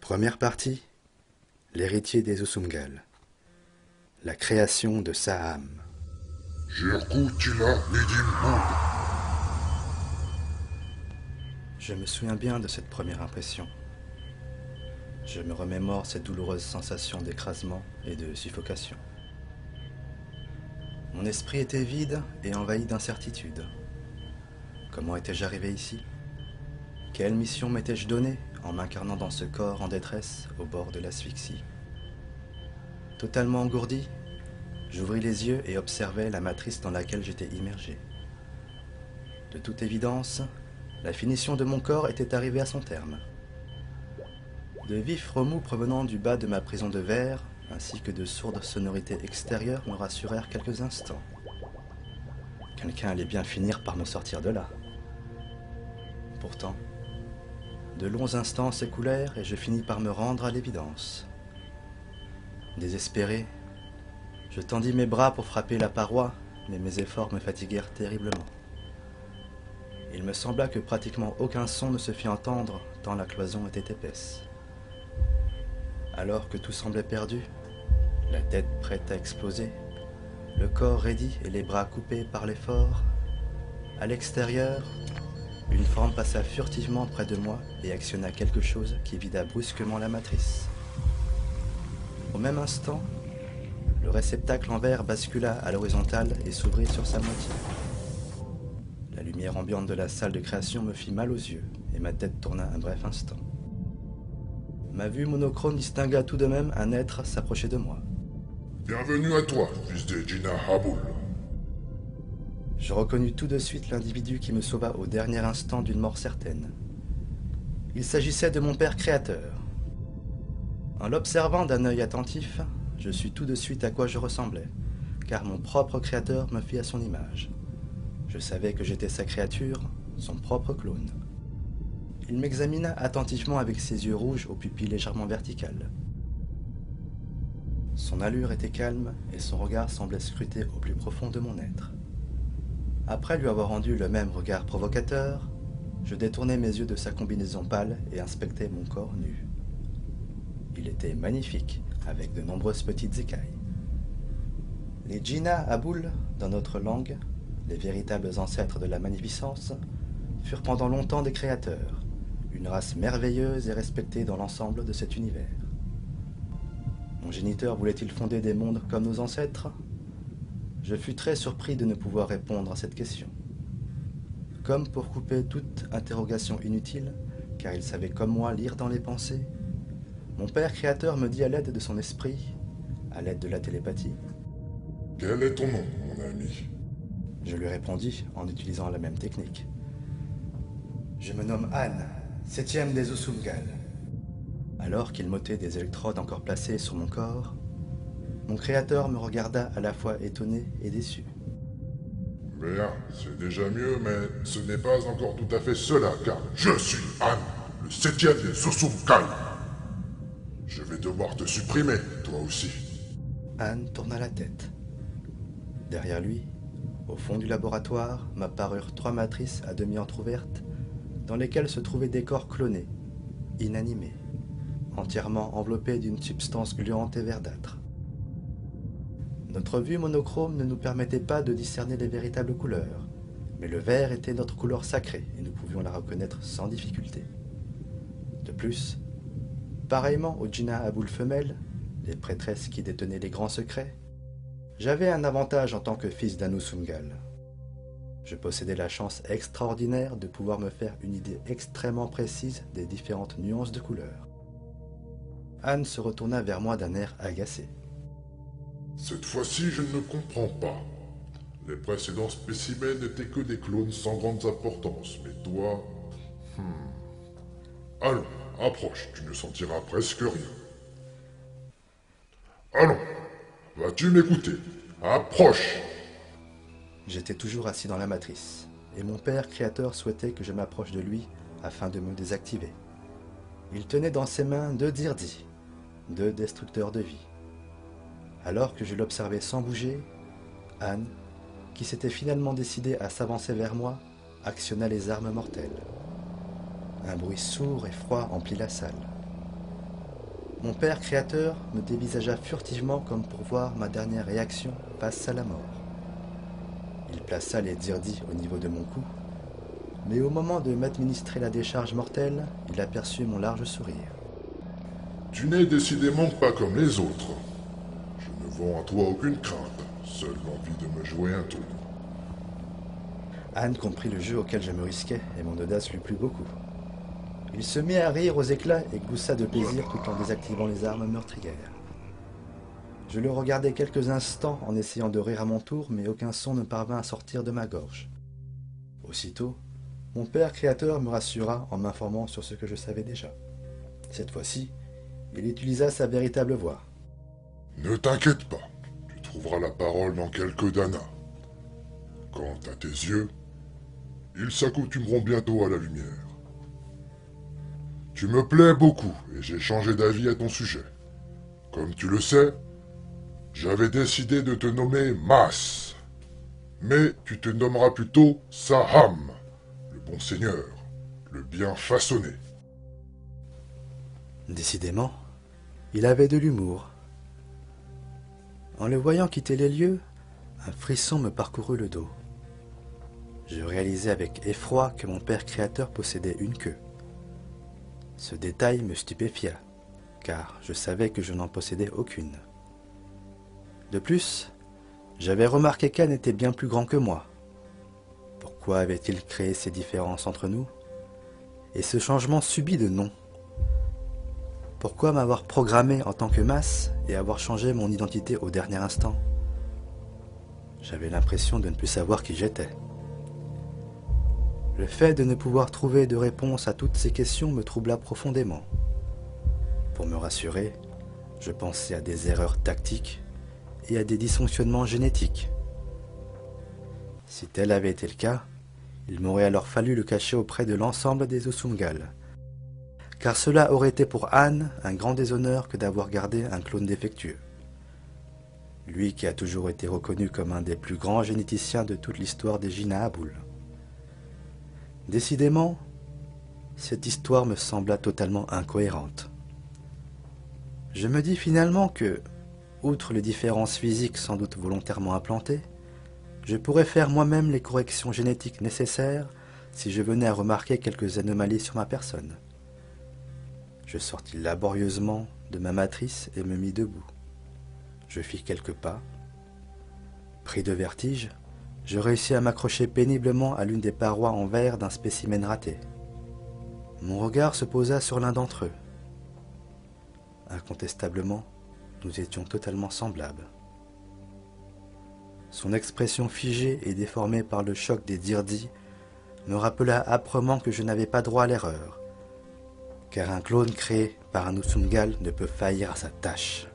Première partie, l'héritier des Usumgal. La création de Saham. Je me souviens bien de cette première impression. Je me remémore cette douloureuse sensation d'écrasement et de suffocation. Mon esprit était vide et envahi d'incertitude. Comment étais-je arrivé ici? Quelle mission m'étais-je donnée en m'incarnant dans ce corps en détresse au bord de l'asphyxie? Totalement engourdi, j'ouvris les yeux et observai la matrice dans laquelle j'étais immergé. De toute évidence, la finition de mon corps était arrivée à son terme. De vifs remous provenant du bas de ma prison de verre, ainsi que de sourdes sonorités extérieures me rassurèrent quelques instants. Quelqu'un allait bien finir par me sortir de là. Pourtant, de longs instants s'écoulèrent et je finis par me rendre à l'évidence. Désespéré, je tendis mes bras pour frapper la paroi, mais mes efforts me fatiguèrent terriblement. Il me sembla que pratiquement aucun son ne se fit entendre, tant la cloison était épaisse. Alors que tout semblait perdu, la tête prête à exploser, le corps raidi et les bras coupés par l'effort, à l'extérieur, une forme passa furtivement près de moi et actionna quelque chose qui vida brusquement la matrice. Au même instant, le réceptacle en verre bascula à l'horizontale et s'ouvrit sur sa moitié. La lumière ambiante de la salle de création me fit mal aux yeux et ma tête tourna un bref instant. Ma vue monochrome distingua tout de même un être s'approcher de moi. Bienvenue à toi, fils de Gina Haboul. Je reconnus tout de suite l'individu qui me sauva au dernier instant d'une mort certaine. Il s'agissait de mon père créateur. En l'observant d'un œil attentif, je sus tout de suite à quoi je ressemblais, car mon propre créateur me fit à son image. Je savais que j'étais sa créature, son propre clone. Il m'examina attentivement avec ses yeux rouges aux pupilles légèrement verticales. Son allure était calme et son regard semblait scruter au plus profond de mon être. Après lui avoir rendu le même regard provocateur, je détournai mes yeux de sa combinaison pâle et inspectai mon corps nu. Il était magnifique, avec de nombreuses petites écailles. Les Gina Haboul, dans notre langue, les véritables ancêtres de la magnificence, furent pendant longtemps des créateurs, une race merveilleuse et respectée dans l'ensemble de cet univers. Mon géniteur voulait-il fonder des mondes comme nos ancêtres? Je fus très surpris de ne pouvoir répondre à cette question. Comme pour couper toute interrogation inutile, car il savait comme moi lire dans les pensées, mon père créateur me dit à l'aide de son esprit, à l'aide de la télépathie. Quel est ton nom, mon ami? Je lui répondis en utilisant la même technique. Je me nomme Anne, 7e des Usumgal. Alors qu'il m'ôtait des électrodes encore placées sur mon corps, mon créateur me regarda à la fois étonné et déçu. Bien, c'est déjà mieux, mais ce n'est pas encore tout à fait cela, car je suis Anne, le 7e des Susumkai. Je vais devoir te supprimer, toi aussi. Anne tourna la tête. Derrière lui, au fond du laboratoire, m'apparurent 3 matrices à demi entr'ouvertes, dans lesquelles se trouvaient des corps clonés, inanimés, entièrement enveloppés d'une substance gluante et verdâtre. Notre vue monochrome ne nous permettait pas de discerner les véritables couleurs, mais le vert était notre couleur sacrée et nous pouvions la reconnaître sans difficulté. De plus, pareillement aux Gina Haboul femelles, les prêtresses qui détenaient les grands secrets, j'avais un avantage en tant que fils d'un Usumgal. Je possédais la chance extraordinaire de pouvoir me faire une idée extrêmement précise des différentes nuances de couleurs. Anne se retourna vers moi d'un air agacé. Cette fois-ci, je ne comprends pas. Les précédents spécimens n'étaient que des clones sans grande importance, mais toi... Allons, approche, tu ne sentiras presque rien. Allons, vas-tu m'écouter? Approche! J'étais toujours assis dans la matrice, et mon père créateur souhaitait que je m'approche de lui afin de me désactiver. Il tenait dans ses mains 2 Dirdi, 2 destructeurs de vie. Alors que je l'observais sans bouger, Anne, qui s'était finalement décidée à s'avancer vers moi, actionna les armes mortelles. Un bruit sourd et froid emplit la salle. Mon père créateur me dévisagea furtivement comme pour voir ma dernière réaction face à la mort. Il plaça les dirdis au niveau de mon cou, mais au moment de m'administrer la décharge mortelle, il aperçut mon large sourire. Tu n'es décidément pas comme les autres. Je ne vends à toi aucune crainte, seule l'envie de me jouer un tour. Anne comprit le jeu auquel je me risquais et mon audace lui plut beaucoup. Il se mit à rire aux éclats et gloussa de plaisir tout en désactivant les armes meurtrières. Je le regardai quelques instants en essayant de rire à mon tour, mais aucun son ne parvint à sortir de ma gorge. Aussitôt, mon père créateur me rassura en m'informant sur ce que je savais déjà. Cette fois-ci, il utilisa sa véritable voix. Ne t'inquiète pas, tu trouveras la parole dans quelques danas. Quant à tes yeux, ils s'accoutumeront bientôt à la lumière. Tu me plais beaucoup et j'ai changé d'avis à ton sujet. Comme tu le sais, j'avais décidé de te nommer Mas. Mais tu te nommeras plutôt Saham, le bon seigneur, le bien façonné. Décidément, il avait de l'humour. En le voyant quitter les lieux, un frisson me parcourut le dos. Je réalisai avec effroi que mon père créateur possédait une queue. Ce détail me stupéfia, car je savais que je n'en possédais aucune. De plus, j'avais remarqué qu'Anne était bien plus grand que moi. Pourquoi avait-il créé ces différences entre nous? Et ce changement subit de nom? Pourquoi m'avoir programmé en tant que masse et avoir changé mon identité au dernier instant? J'avais l'impression de ne plus savoir qui j'étais. Le fait de ne pouvoir trouver de réponse à toutes ces questions me troubla profondément. Pour me rassurer, je pensais à des erreurs tactiques et à des dysfonctionnements génétiques. Si tel avait été le cas, il m'aurait alors fallu le cacher auprès de l'ensemble des Usumgal, car cela aurait été pour Anne un grand déshonneur que d'avoir gardé un clone défectueux. Lui qui a toujours été reconnu comme un des plus grands généticiens de toute l'histoire des Jinaabul. Décidément, cette histoire me sembla totalement incohérente. Je me dis finalement que, outre les différences physiques sans doute volontairement implantées, je pourrais faire moi-même les corrections génétiques nécessaires si je venais à remarquer quelques anomalies sur ma personne. Je sortis laborieusement de ma matrice et me mis debout. Je fis quelques pas. Pris de vertige, je réussis à m'accrocher péniblement à l'une des parois en verre d'un spécimen raté. Mon regard se posa sur l'un d'entre eux. Incontestablement, nous étions totalement semblables. Son expression figée et déformée par le choc des dirdis me rappela âprement que je n'avais pas droit à l'erreur, car un clone créé par un Usumgal ne peut faillir à sa tâche.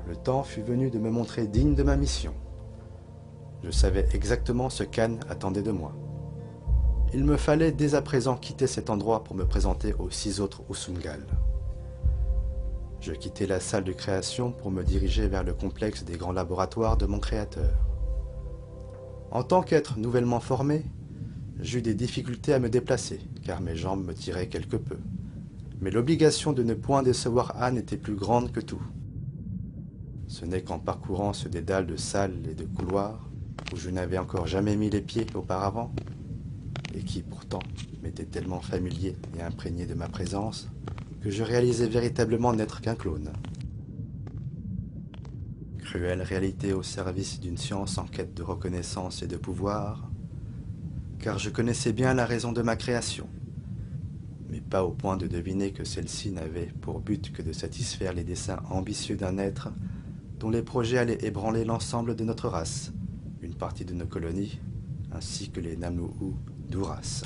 Le temps fut venu de me montrer digne de ma mission. Je savais exactement ce qu'Anne attendait de moi. Il me fallait dès à présent quitter cet endroit pour me présenter aux 6 autres Usumgal. Je quittai la salle de création pour me diriger vers le complexe des grands laboratoires de mon créateur. En tant qu'être nouvellement formé, j'eus des difficultés à me déplacer, car mes jambes me tiraient quelque peu. Mais l'obligation de ne point décevoir Anne était plus grande que tout. Ce n'est qu'en parcourant ce dédale de salles et de couloirs, où je n'avais encore jamais mis les pieds auparavant, et qui pourtant m'était tellement familier et imprégné de ma présence, que je réalisais véritablement n'être qu'un clone. Cruelle réalité au service d'une science en quête de reconnaissance et de pouvoir, car je connaissais bien la raison de ma création, mais pas au point de deviner que celle-ci n'avait pour but que de satisfaire les desseins ambitieux d'un être dont les projets allaient ébranler l'ensemble de notre race, une partie de nos colonies, ainsi que les Namnu'u d'Uras.